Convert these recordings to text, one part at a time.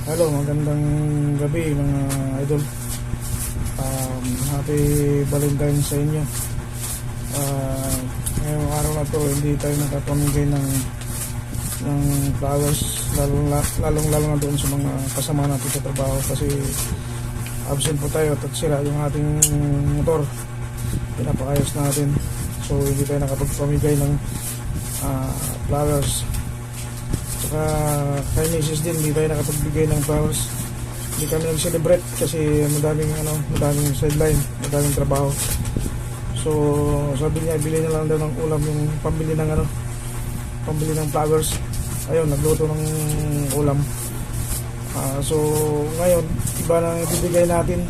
Hello, magandang gabi mga idol. Happy Valentine's sa inyo. Ngayong araw na to, hindi tayo nakapamigay ng flowers, lalong na doon sa mga kasama natin sa trabaho kasi absent po tayo at sira yung ating motor. Pinapakayos natin. So hindi tayo nakapagpamigay ng flowers. Saka kay Mrs. din hindi tayo nakapagbigay ng flowers. Hindi kami nag-celebrate kasi madaming sideline, madaming trabaho. So sabi niya ibili na lang daw ng ulam yung pambili ng flowers. Ayun, nagluto ng ulam. So ngayon iba na ibibigay natin,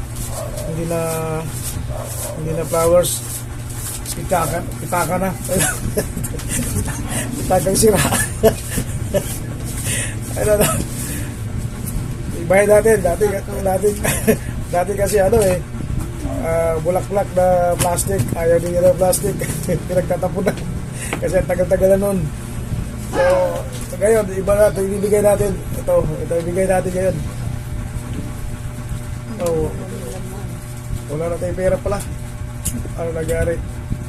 hindi na flowers, pitaka na. Pitakang sira. Ano na, ibahin natin dati kasi bulak-bulak na plastic, ayaw din nila plastic. Pinagtatapon na kasi ang tagal-tagal na nun. So ngayon iba na ito, ibibigay natin ito ibigay natin ngayon. Wala na tayong pera pala. Ano nangyari?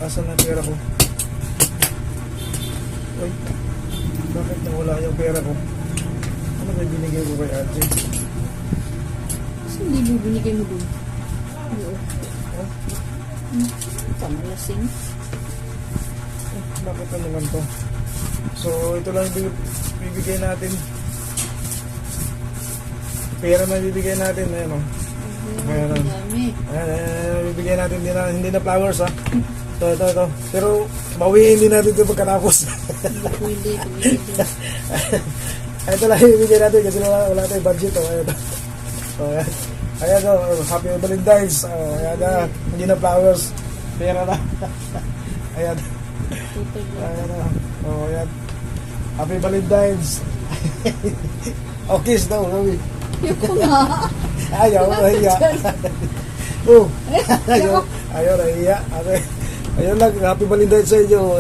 Asan na pera ko? Uy, bakit nawala yung pera ko? Ano ba binigay ko kay Archie? Kasi hindi mo binigay mo dun? Oh? Pamalasing. Bakit ano naman to? So ito lang bibigay natin. Pera na bibigay natin. Ayan o. Ayan, bibigay natin. Hindi na flowers ha. Ito. Pero bawiin din natin ito pagkatapos. Pwede. Ito lang ibigay natin kasi wala tayong budget. Ayan o. Happy Valentine's. Ayan na. Hindi na flowers. Pera na. Ayan. Ayan na. Ayan. Happy Valentine's. Kiss daw. Yung nga. Ayaw, nahiya. Ayaw, nahiya. Okay. Ayun lang, happy Valentine's sa inyo.